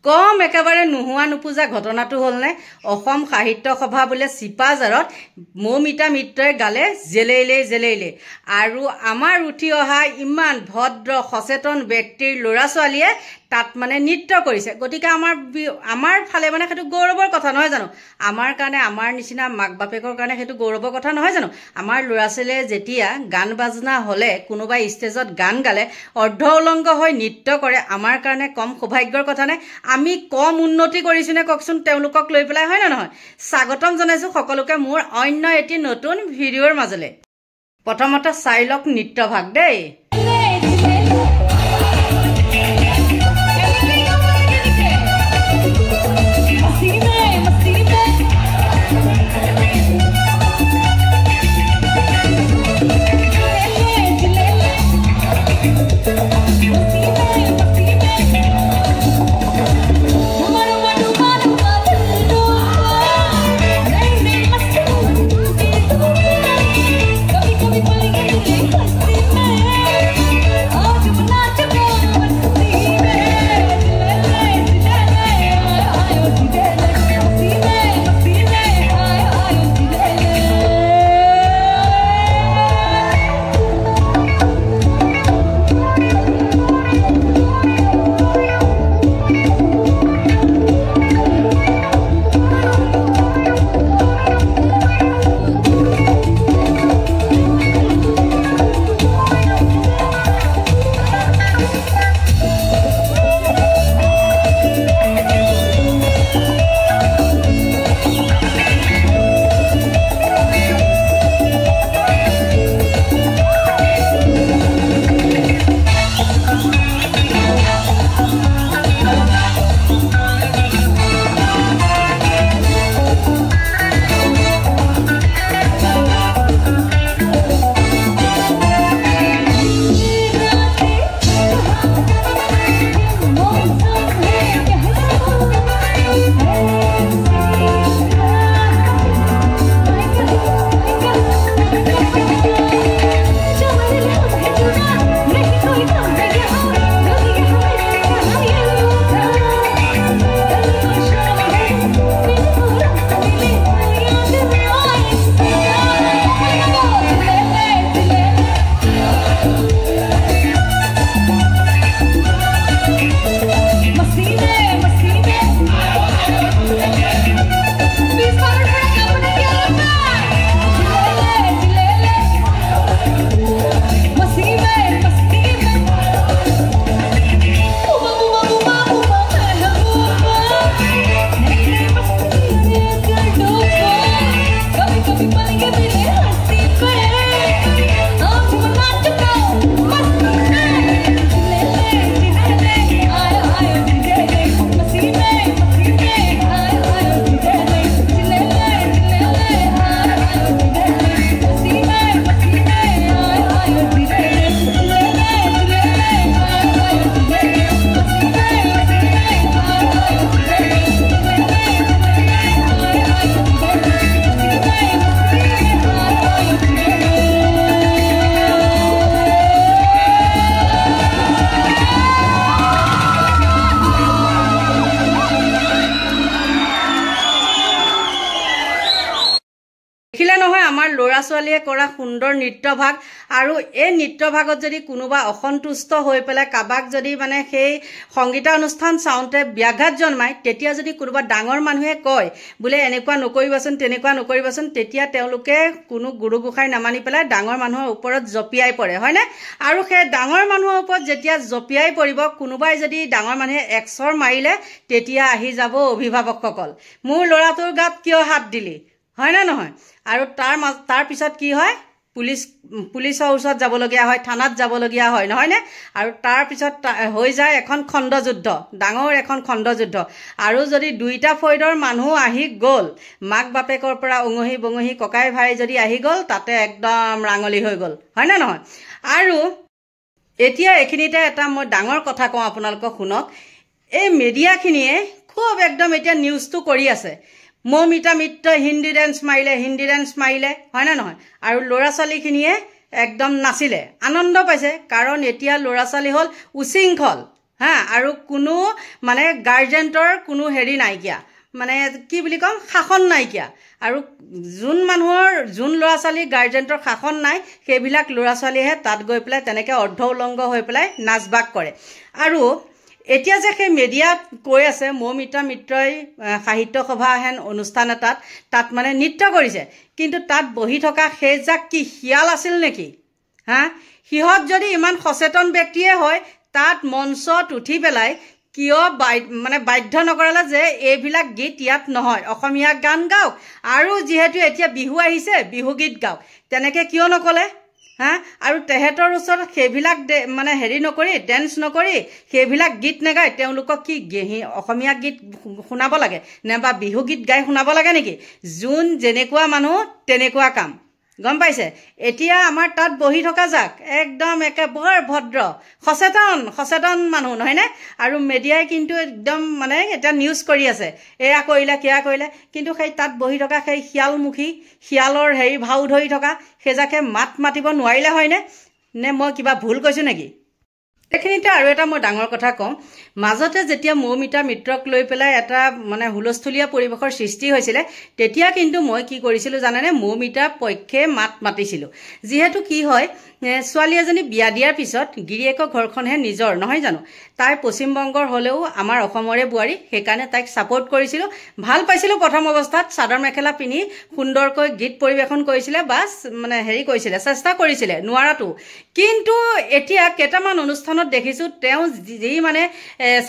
কম একেবাৰে নোহোৱা নোপোজা ঘটনাটো হ'লনে অসম সাহিত্য সভা বোলে চিপাজাৰত মৌমিতা মিত্ৰই গালে জেলেইলে আৰু আমাৰ উঠি অহা ইমান ভদ্ৰ সচেতন ব্যক্তিৰ ল'ৰা ছোৱালীয়ে তাত মানে নৃত্য কৰিছে গতিকে আমাৰ ফালে মানে সেইটো গৌৰৱৰ কথা নহয় জানো আমাৰ কাৰণে আমাৰ নিচিনা মাক বাপেকৰ কাৰণে সেইটো গৌৰৱৰ কথা নহয় জানো আমাৰ ল'ৰা ছোৱালীয়ে যেতিয়া গান বাজনা হ'লে কোনোবাই ষ্টেজত গান গালে অৰ্ধ উলংগ হৈ নৃত্য কৰে আমাৰ কাৰণে কম সৌভাগ্যৰ কথা নে আমি কম উন্নতি কৰিছো নে ককচোন তেওঁলোকক লৈ পেলাই হয় না নহয় স্বাগতম জনাইছো সকলোকে মোৰ অন্য এটি নতুন ভিডিঅ'ৰ মাজলে প্ৰথমতে চাই লওক নৃত্য ভাগ দেই ল'ৰা ছোৱালীয়ে কৰা সুন্দৰ নৃত্যভাগ আৰু এই নৃত্যভাগত যদি কোনোবা অসন্তুষ্ট হৈ পেলাই কাবাক যদি মানে সেই সংগীতানুষ্ঠান চাওঁতে ব্যাঘাত জন্মায় তেতিয়া যদি কোনোবা ডাঙৰ মানুহে কয় বোলে এনেকুৱা নকৰিবাচোন তেনেকুৱা নকৰিবাচোন তেতিয়া তেওঁলোকে কোনো গুৰু গোসাঁই নামানি পেলাই ডাঙৰ মানুহৰ ওপৰত জপিয়াই পৰে হয়নে আৰু সেই ডাঙৰ মানুহৰ ওপৰত যেতিয়া জপিয়াই পৰিব কোনোবাই যদি ডাঙৰ মানুহে এক্সৰ মাৰিলে তেতিয়া আহি যাব অভিভাৱকসকল মোৰ ল'ৰাটোৰ গাত কিয় হাত দিলি হয় না নহয় আৰু তাৰ পিছত কি হয় পুলিচৰ ওচৰত যাবলগীয়া হয় থানাত যাবলগীয়া হয় নহয় নে আৰু তাৰ পিছত হৈ যায় এখন খণ্ডযুদ্ধ ডাঙৰ এখন খণ্ডযুদ্ধ আৰু যদি দুইটা ফৈদৰ মানুহ আহি গ'ল মাক বাপেকৰ পৰা অঙহি বঙহি ককাই ভাই যদি আহি গ'ল তাতে একদম ৰাঙলি হৈ গ'ল হয় না নহয় আৰু এতিয়া এখিনিতে এটা মই ডাঙৰ কথা কওঁ আপোনালোকক শুনক এই মিডিয়াখিনিয়ে খুব একদম এতিয়া নিউজটো কৰি আছে মৌমিতা মিত্ৰ হিন্দী ডেন্স মাৰিলে হয় না নহয় আৰু ল'ৰা ছোৱালীখিনিয়ে একদম নাচিলে আনন্দ পাইছে কাৰণ এতিয়া ল'ৰা ছোৱালী হ'ল উশৃংখল হা আৰু কোনো মানে গাৰ্জেণ্টৰ কোনো হেৰি নাইকিয়া মানে কি বুলি কম শাসন নাইকিয়া আৰু যোন মানুহৰ যোন ল'ৰা ছোৱালী গাৰ্জেণ্টৰ শাসন নাই সেইবিলাক ল'ৰা ছোৱালীহে তাত গৈ পেলাই তেনেকৈ অৰ্ধ উলংগ হৈ পেলাই নাচ বাগ কৰে আৰু এতিয়া যে সেই মিডিয়াত কৈ আছে মৌমিতা মিত্ৰই সাহিত্য সভা হেন অনুষ্ঠান এটাত তাত মানে নৃত্য কৰিছে কিন্তু তাত বহি থকা সেইজাক কি শিয়াল আছিল নেকি হা সিহঁত যদি ইমান সচেতন ব্যক্তিয়ে হয় তাত মঞ্চত উঠি পেলাই কিয় মানে বাধ্য নকৰালে যে এইবিলাক গীত ইয়াত নহয় অসমীয়া গান গাওক আৰু যিহেতু এতিয়া বিহু আহিছে বিহু গীত গাওক তেনেকৈ কিয় নকলে হা আৰু তেহেতৰ ওচৰত সেইবিলাক মানে হেৰি নকৰি ডেন্স নকৰি সেইবিলাক গীত নেগায় তেওঁলোকক কি অসমীয়া গীত শুনাব লাগে নে বা বিহু গীত গাই শুনাব লাগে নেকি যোন যেনেকুৱা মানুহ তেনেকুৱা কাম গম পাইছে এতিয়া আমাৰ তাত বহি থকা যাক একদম একেবাৰে ভদ্ৰ সচেতন মানুহ নহয়নে আৰু মিডিয়াই কিন্তু একদম মানে এটা নিউজ কৰি আছে এয়া কৰিলে কিয়া কৰিলে কিন্তু সেই তাত বহি থকা সেই শিয়ালমুখী শিয়ালৰ হেৰি ভাও ধৰি থকা সেইজাকে মাতিব নোৱাৰিলে হয়নে নে মই কিবা ভুল কৈছোঁ নেকি এইখিনিতে আৰু এটা মই ডাঙৰ কথা কওঁ মাজতে যেতিয়া মৌমিতা মিত্ৰক লৈ পেলাই এটা মানে হুলস্থুলীয়া পৰিৱেশৰ সৃষ্টি হৈছিলে তেতিয়া কিন্তু মই কি কৰিছিলোঁ জানেনে মৌমিতাৰ পক্ষে মাতিছিলোঁ যিহেতু কি হয় ছোৱালী এজনী বিয়া দিয়াৰ পিছত গিৰিয়েকৰ ঘৰখনহে নিজৰ নহয় জানো তাই পশ্চিমবংগৰ হ'লেও আমাৰ অসমৰে বোৱাৰী সেইকাৰণে তাইক ছাপোৰ্ট কৰিছিলোঁ ভাল পাইছিলোঁ প্ৰথম অৱস্থাত চাদৰ মেখেলা পিন্ধি সুন্দৰকৈ গীত পৰিৱেশন কৰিছিলে বাছ মানে হেৰি কৰিছিলে চেষ্টা কৰিছিলে নোৱাৰাটো কিন্তু এতিয়া কেইটামান অনুষ্ঠানত দেখিছোঁ তেওঁ যি মানে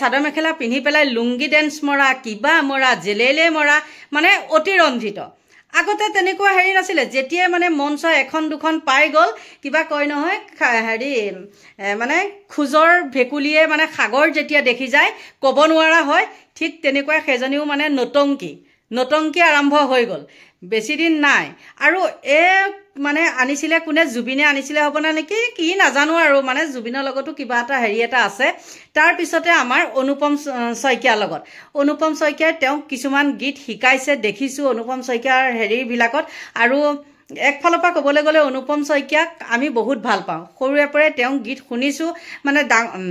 চাদৰ মেখেলা পিন্ধি পেলাই লুংগি ডেন্স মৰা কিবা মৰা জেলেলে মৰা মানে অতিৰঞ্জিত আগতে তেনেকুৱা হেৰি নাছিলে যেতিয়াই মানে মঞ্চ এখন দুখন পাই গ'ল কিবা কয় নহয় হেৰি মানে খোজৰ ভেকুলিয়ে মানে সাগৰ যেতিয়া দেখি যায় ক'ব নোৱাৰা হয় ঠিক তেনেকুৱা সেইজনীও মানে নটংকি আৰম্ভ হৈ গ'ল বেছি দিন নাই আৰু মানে আনিছিলে কোনে জুবিনে আনিছিলে হ'ব না নেকি কি নাজানো আৰু মানে জুবিনৰ লগতো কিবা এটা হেৰি এটা আছে তাৰপিছতে আমাৰ অনুপম শইকীয়াৰ লগত অনুপম শইকীয়াই তেওঁ কিছুমান গীত শিকাইছে দেখিছোঁ অনুপম শইকীয়াৰ হেৰিবিলাকত আৰু একফালৰ পৰা ক'বলৈ গ'লে অনুপম শইকীয়াক আমি বহুত ভাল পাওঁ সৰুৰে পৰাই তেওঁ গীত শুনিছোঁ মানে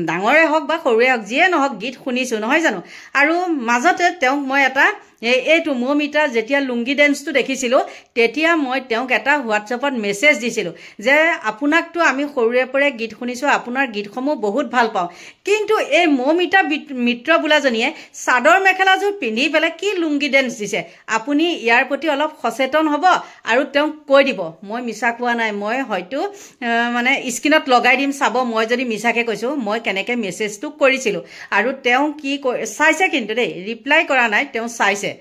ডাঙৰে হওক বা সৰুৱে হওক যিয়ে নহওক গীত শুনিছোঁ নহয় জানো আৰু মাজতে তেওঁক মই এটা এইটো মৌমিতা যেতিয়া লুংগি ডেন্সটো দেখিছিলোঁ তেতিয়া মই তেওঁক এটা হোৱাটছএপত মেছেজ দিছিলোঁ যে আপোনাকতো আমি সৰুৰে পৰাই গীত শুনিছোঁ আপোনাৰ গীতসমূহ বহুত ভাল পাওঁ কিন্তু এই মৌমিতা মিত্ৰ বোলাজনীয়ে চাদৰ মেখেলাযোৰ পিন্ধি পেলাই কি লুংগি ডেন্স দিছে আপুনি ইয়াৰ প্ৰতি অলপ সচেতন হ'ব আৰু তেওঁক কৈ দিব মই মিছা কোৱা নাই মই হয়তো মানে স্ক্ৰীনত লগাই দিম চাব মই যদি মিছাকৈ কৈছোঁ মই কেনেকৈ মেছেজটো কৰিছিলোঁ আৰু তেওঁ কি চাইছে কিন্তু দেই ৰিপ্লাই কৰা নাই তেওঁ চাইছে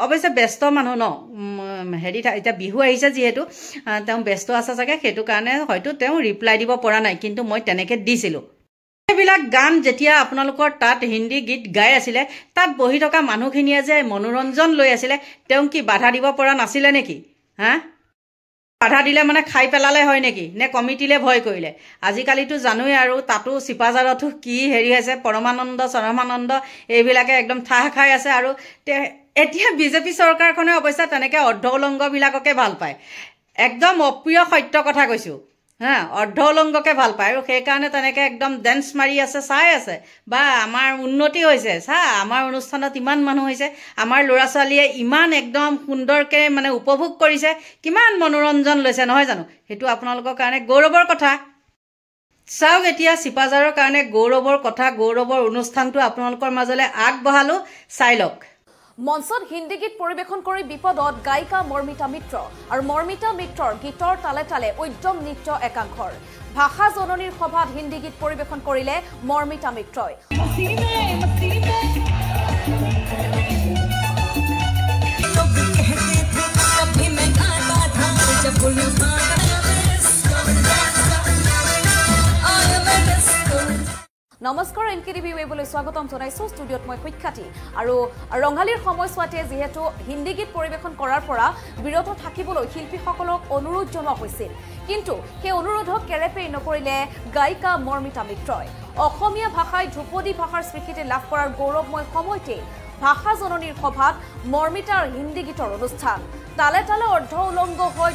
অৱশ্যে ব্যস্ত মানুহ ন হেৰি এতিয়া বিহু আহিছে যিহেতু তেওঁ ব্যস্ত আছে চাগে সেইটো কাৰণে হয়তো তেওঁ ৰিপ্লাই দিব পৰা নাই কিন্তু মই তেনেকৈ দিছিলোঁ এইবিলাক গান যেতিয়া আপোনালোকৰ তাত হিন্দী গীত গাই আছিলে তাত বহি থকা মানুহখিনিয়ে যে মনোৰঞ্জন লৈ আছিলে তেওঁ কি বাধা দিব পৰা নাছিলে নেকি হা বাধা দিলে মানে খাই পেলালে হয় নেকি নে কমিটিলে ভয় কৰিলে আজিকালিতো জানোৱেই আৰু তাতো চিপাজাৰতো কি হেৰি হৈছে চৰমানন্দ এইবিলাকে একদম ঠাহ খাই আছে আৰু এতিয়া বিজেপি চৰকাৰখনে অৱশ্যে তেনেকৈ অৰ্ধ উলংগবিলাককে ভাল পায় একদম অপ্ৰিয় সত্য কথা কৈছোঁ হা অৰ্ধ উলংগকে ভাল পায় আৰু সেইকাৰণে তেনেকৈ একদম ডেন্স মাৰি আছে চাই আছে বা আমাৰ উন্নতি হৈছে আমাৰ অনুষ্ঠানত ইমান মানুহ হৈছে আমাৰ ল'ৰা ছোৱালীয়ে ইমান একদম সুন্দৰকৈ মানে উপভোগ কৰিছে কিমান মনোৰঞ্জন লৈছে নহয় জানো সেইটো আপোনালোকৰ কাৰণে গৌৰৱৰ কথা চাওক এতিয়া চিপাজাৰৰ কাৰণে গৌৰৱৰ কথা গৌৰৱৰ অনুষ্ঠানটো আপোনালোকৰ মাজলৈ আগবঢ়ালোঁ চাই লওক মঞ্চত হিন্দী গীত পৰিৱেশন কৰি বিপদত গায়িকা মৰ্মিতা মিত্ৰ আৰু মৰ্মিতা মিত্ৰৰ গীতৰ তালে তালে উদ্যম নৃত্য একাংশৰ ভাষা জননীৰ সভাত হিন্দী গীত পৰিৱেশন কৰিলে মৰ্মিতা মিত্ৰই নমস্কাৰ এনকেটিভি ৱেবলৈ স্বাগতম জনাইছোঁ ষ্টুডিঅ'ত মই সুখ্যাতি আৰু ৰঙালীৰ সময়ছোৱাতে যিহেতু হিন্দী গীত পৰিৱেশন কৰাৰ পৰা বিৰত থাকিবলৈ শিল্পীসকলক অনুৰোধ জনোৱা হৈছিল কিন্তু সেই অনুৰোধক কেৰেপেৰি নকৰিলে গায়িকা মৰ্মিতা মিত্ৰই অসমীয়া ভাষাই ধ্ৰুপদী ভাষাৰ স্বীকৃতি লাভ কৰাৰ গৌৰৱময় সময়তে ভাষা জননীৰ সভাত মৰ্মিতাৰ হিন্দী গীতৰ অনুষ্ঠান তালে তালে অৰ্ধ উলংগ হৈ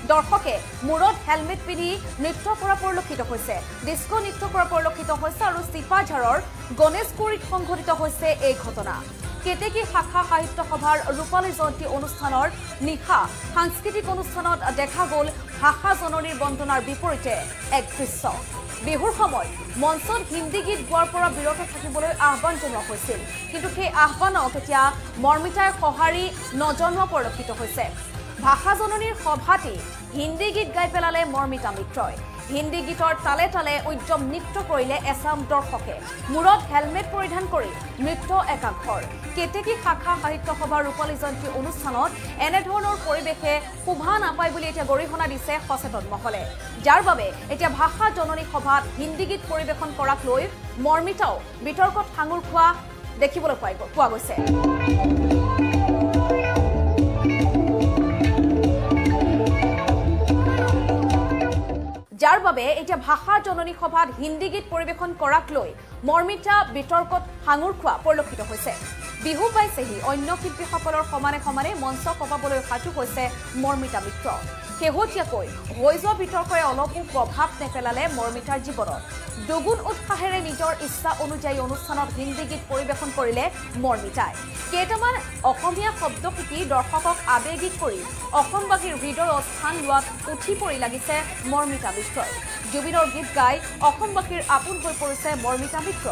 দৰ্শকে মূৰত হেলমেট পিন্ধি নৃত্য কৰা পৰিলক্ষিত হৈছে ডিস্কো নৃত্য কৰা পৰিলক্ষিত হৈছে আৰু চিপাঝাৰৰ গণেশগুৰিত সংঘটিত হৈছে এই ঘটনা কেতেকী শাখা সাহিত্য সভাৰ ৰূপালী জয়ন্তী অনুষ্ঠানৰ নিশা সাংস্কৃতিক অনুষ্ঠানত দেখা গ'ল ভাষা জননীৰ বন্দনাৰ বিপৰীতে এক দৃশ্য বিহুৰ সময়ত মঞ্চত হিন্দী গীত গোৱাৰ পৰা বিৰত থাকিবলৈ আহ্বান জনোৱা হৈছিল কিন্তু সেই আহ্বানক এতিয়া মৰ্মিতাই সঁহাৰি নজনোৱা পৰিলক্ষিত হৈছে ভাষা জননীৰ সভাতেই হিন্দী গীত গাই পেলালে মৰ্মিতা মিত্ৰই হিন্দী গীতৰ তালে তালে উদ্যম নৃত্য কৰিলে এছাম দৰ্শকে মূৰত হেলমেট পৰিধান কৰি নৃত্য একাংশৰ কেতেকী শাখা সাহিত্য সভাৰ ৰূপালী জয়ন্তী অনুষ্ঠানত এনেধৰণৰ পৰিৱেশে শোভা নাপায় বুলি এতিয়া গৰিহণা দিছে সচেতন মহলে যাৰ বাবে এতিয়া ভাষা জননী সভাত হিন্দী গীত পৰিৱেশন কৰাক লৈ মৰ্মিতাও বিতৰ্কত সাঙুৰ খোৱা দেখিবলৈ পোৱা গৈছে যাৰ বাবে এতিয়া ভাষা জননী সভাত হিন্দী গীত পৰিৱেশন কৰাক লৈ মৰ্মিতা বিতৰ্কত সাঙুৰ খোৱা পৰিলক্ষিত হৈছে বিহু পাইছেহি অন্য শিল্পীসকলৰ সমানে সমানে মঞ্চ কপাবলৈ সাজু হৈছে মৰ্মিতা মিত্ৰ শেহতীয়াকৈ হৈ যোৱা বিতৰ্কৰে অলপো প্ৰভাৱ নেপেলালে মৰ্মিতাৰ জীৱনত দুগুণ উৎসাহেৰে নিজৰ ইচ্ছা অনুযায়ী অনুষ্ঠানত হিন্দী গীত পৰিৱেশন কৰিলে মৰ্মিতাই কেইটামান অসমীয়া শব্দ শিকি দৰ্শকক আৱেগিক কৰি অসমবাসীৰ হৃদয়ত স্থান লোৱাত উঠি পৰি লাগিছে মৰ্মিতা মিত্ৰই জুবিনৰ গীত গাই অসমবাসীৰ আপোন হৈ পৰিছে মৰ্মিতা মিত্ৰ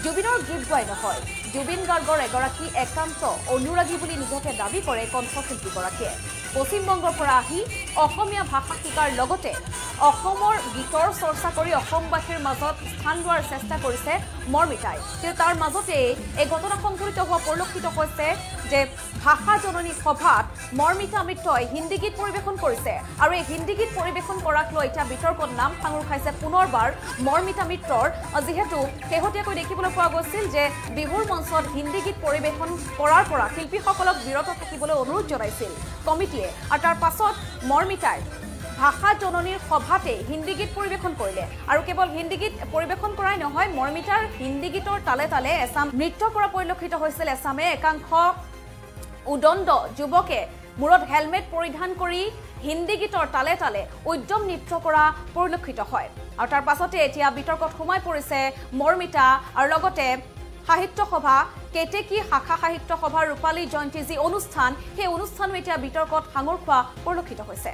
জুবিনৰ গীত গাই নহয় জুবিন গাৰ্গৰ এগৰাকী একান্ত অনুৰাগী বুলি নিজকে দাবী কৰে কণ্ঠশিল্পীগৰাকীয়ে পশ্চিমবংগৰ পৰা আহি অসমীয়া ভাষা শিকাৰ লগতে অসমৰ গীতৰ চৰ্চা কৰি অসমবাসীৰ মাজত স্থান লোৱাৰ চেষ্টা কৰিছে মৰ্মিতাই কিন্তু তাৰ মাজতে এই ঘটনা সংঘটিত হোৱা পৰিলক্ষিত হৈছে যে ভাষা জননী সভাত মৰ্মিতা মিত্ৰই হিন্দী গীত পৰিৱেশন কৰিছে আৰু এই হিন্দী গীত পৰিৱেশন কৰাক লৈ এতিয়া বিতৰ্কত নাম সাঙুৰ খাইছে পুনৰবাৰ মৰ্মিতা মিত্ৰৰ যিহেতু শেহতীয়াকৈ দেখিবলৈ পোৱা গৈছিল যে বিহুৰ মঞ্চত হিন্দী গীত পৰিৱেশন কৰাৰ পৰা শিল্পীসকলক বিৰত থাকিবলৈ অনুৰোধ জনাইছিল কমিটিয়ে আৰু তাৰ পাছত মৰ্মিতাই ভাষা জননীৰ সভাতে হিন্দী গীত পৰিৱেশন কৰিলে আৰু কেৱল হিন্দী গীত পৰিৱেশন কৰাই নহয় মৰ্মিতাৰ হিন্দী গীতৰ তালে তালে এছাম নৃত্য কৰা পৰিলক্ষিত হৈছিল এছামে একাংশ উদণ্ড যুৱকে মূৰত হেলমেট পৰিধান কৰি হিন্দী গীতৰ তালে তালে উদ্যম নৃত্য কৰা পৰিলক্ষিত হয় আৰু তাৰ পাছতে এতিয়া বিতৰ্কত সোমাই পৰিছে মৰ্মিতা আৰু লগতে সাহিত্য সভা কেতেকী শাখা সাহিত্য সভাৰ ৰূপালী জয়ন্তী যি অনুষ্ঠান সেই অনুষ্ঠানো এতিয়া বিতৰ্কত সাঙুৰ খোৱা পৰিলক্ষিত হৈছে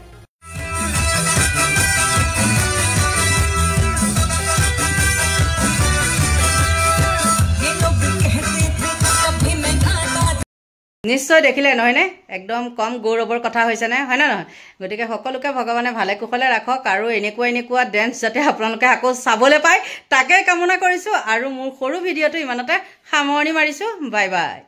নিশ্চয় দেখিলে নহয়নে একদম কম গৌৰৱৰ কথা হৈছে নে হয় না নহয় গতিকে সকলোকে ভগৱানে ভালে কুশলে ৰাখক আৰু এনেকুৱা ডেন্স যাতে আপোনালোকে আকৌ চাবলৈ পায় তাকে কামনা কৰিছোঁ আৰু মোৰ সৰু ভিডিঅ'টো ইমানতে সামৰণি মাৰিছোঁ বাই বাই